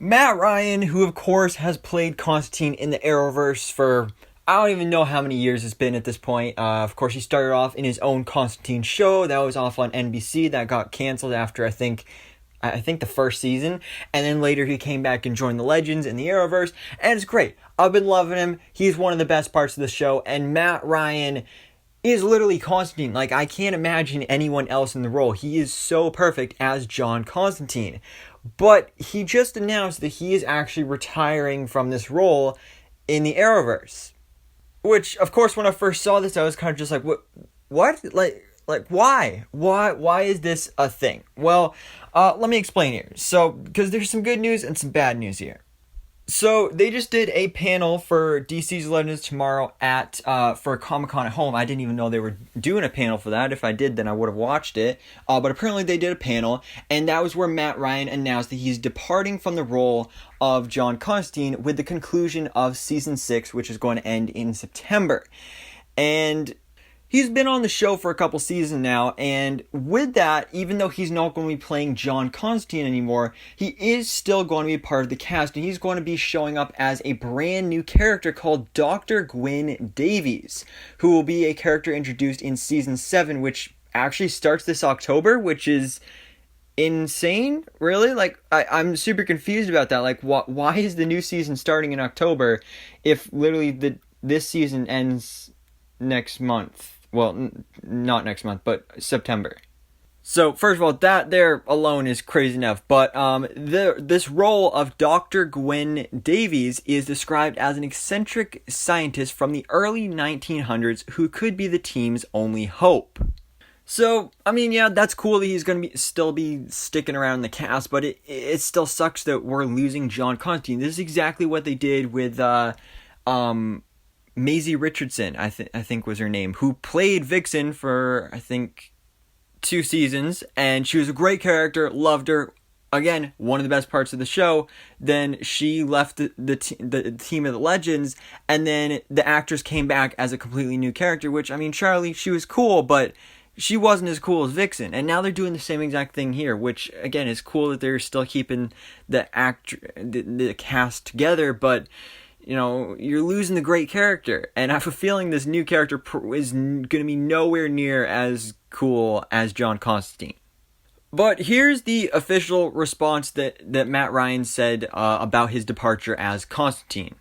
Matt Ryan, who of course has played Constantine in the Arrowverse for I don't even know how many years it's been at this point. Of course, he started off in his own Constantine show that was off on NBC that got canceled after I think the first season, and then later he came back and joined the Legends in the Arrowverse, and it's great. I've been loving him. He's one of the best parts of the show, and Matt Ryan is literally Constantine. Like, I can't imagine anyone else in the role. He is so perfect as John Constantine. But he just announced that he is actually retiring from this role in the Arrowverse. Which, of course, when I first saw this, I was kind of just like, what? Like, why? Why is this a thing? Well, let me explain here. So, because there's some good news and some bad news here. So, they just did a panel for DC's Legends tomorrow for Comic-Con at Home. I didn't even know they were doing a panel for that. If I did, then I would have watched it. But apparently they did a panel, and that was where Matt Ryan announced that he's departing from the role of John Constantine with the conclusion of Season 6, which is going to end in September. And he's been on the show for a couple seasons now, and with that, even though he's not going to be playing John Constantine anymore, he is still going to be part of the cast, and he's going to be showing up as a brand new character called Dr. Gwyn Davies, who will be a character introduced in Season 7, which actually starts this October, which is insane, really. Like, I'm super confused about that. Like, why is the new season starting in October if literally this season ends next month? Well, not next month, but September. So, first of all, that there alone is crazy enough. But this role of Dr. Gwyn Davies is described as an eccentric scientist from the early 1900s who could be the team's only hope. So, I mean, yeah, that's cool that he's going to still be sticking around in the cast, but it still sucks that we're losing John Constantine. This is exactly what they did with Maisie Richardson, I think was her name, who played Vixen for, I think, 2 seasons, and she was a great character, loved her. Again, one of the best parts of the show. Then she left the team of the Legends, and then the actress came back as a completely new character, which, I mean, Charlie, she was cool, but she wasn't as cool as Vixen. And now they're doing the same exact thing here, which, again, is cool that they're still keeping the cast together, but you know, you're losing the great character. And I have a feeling this new character is going to be nowhere near as cool as John Constantine. But here's the official response that Matt Ryan said about his departure as Constantine.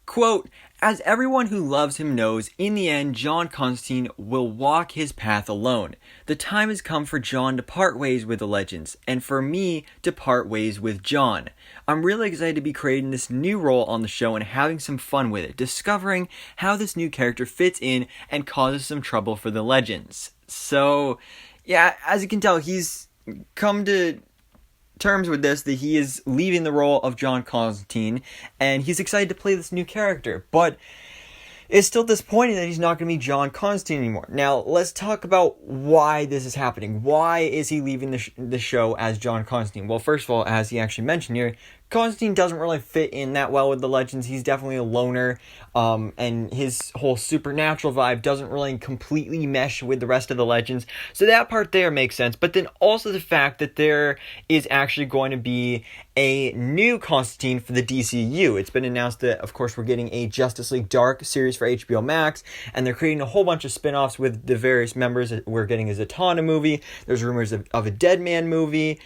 Quote, "As everyone who loves him knows, in the end, John Constantine will walk his path alone. The time has come for John to part ways with the Legends, and for me to part ways with John. I'm really excited to be creating this new role on the show and having some fun with it, discovering how this new character fits in and causes some trouble for the Legends." So, yeah, as you can tell, he's come to terms with this, that he is leaving the role of John Constantine, and he's excited to play this new character, but it's still disappointing that he's not going to be John Constantine anymore. Now, let's talk about why this is happening. Why is he leaving the show as John Constantine? Well, first of all, as he actually mentioned here, Constantine doesn't really fit in that well with the Legends. He's definitely a loner, and his whole supernatural vibe doesn't really completely mesh with the rest of the Legends. So that part there makes sense. But then also the fact that there is actually going to be a new Constantine for the DCU. It's been announced that, of course, we're getting a Justice League Dark series for HBO Max, and they're creating a whole bunch of spin-offs with the various members. We're getting a Zatanna movie. There's rumors of a Deadman movie,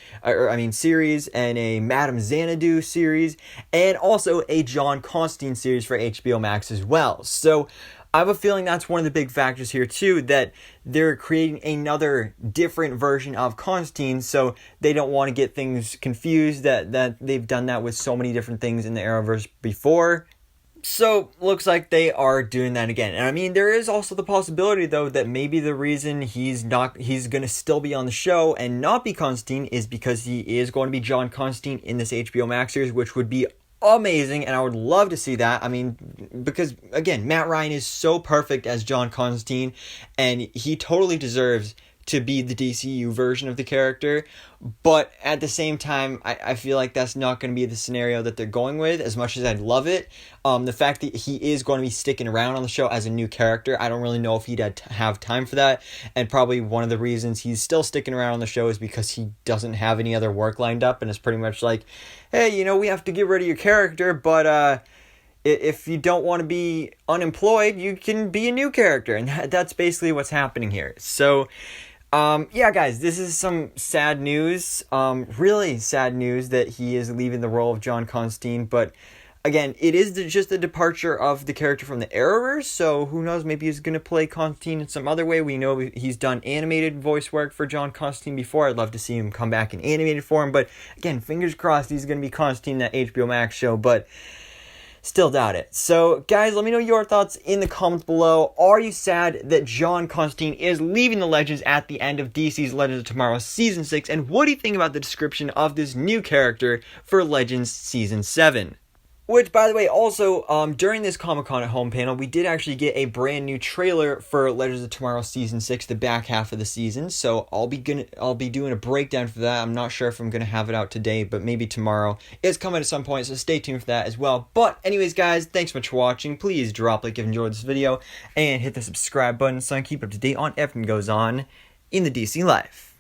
series, and a Madame Xanadu series, and also a John Constantine series for HBO Max as well. So I have a feeling that's one of the big factors here too, that they're creating another different version of Constantine, so they don't want to get things confused, that they've done that with so many different things in the Arrowverse before. So, looks like they are doing that again. And I mean, there is also the possibility, though, that maybe the reason he's going to still be on the show and not be Constantine is because he is going to be John Constantine in this HBO Max series, which would be amazing, and I would love to see that. I mean, because, again, Matt Ryan is so perfect as John Constantine, and he totally deserves to be the DCU version of the character. But at the same time, I feel like that's not going to be the scenario that they're going with, as much as I'd love it. The fact that he is going to be sticking around on the show as a new character, I don't really know if he'd have time for that. And probably one of the reasons he's still sticking around on the show is because he doesn't have any other work lined up. And it's pretty much like, hey, we have to get rid of your character, but if you don't want to be unemployed, you can be a new character. And that's basically what's happening here. So, yeah, guys, this is some sad news. Really sad news that he is leaving the role of John Constantine. But again, it is just the departure of the character from the Arrowverse. So who knows? Maybe he's going to play Constantine in some other way. We know he's done animated voice work for John Constantine before. I'd love to see him come back in animated form. But again, fingers crossed he's going to be Constantine in that HBO Max show. But still doubt it. So, guys, let me know your thoughts in the comments below. Are you sad that John Constantine is leaving the Legends at the end of DC's Legends of Tomorrow Season 6? And what do you think about the description of this new character for Legends Season 7? Which, by the way, also, during this Comic-Con at Home panel, we did actually get a brand new trailer for Legends of Tomorrow Season 6, the back half of the season. So I'll be doing a breakdown for that. I'm not sure if I'm going to have it out today, but maybe tomorrow. It's coming at some point, so stay tuned for that as well. But anyways, guys, thanks so much for watching. Please drop a like if you enjoyed this video, and hit the subscribe button so I can keep up to date on everything that goes on in the DC life.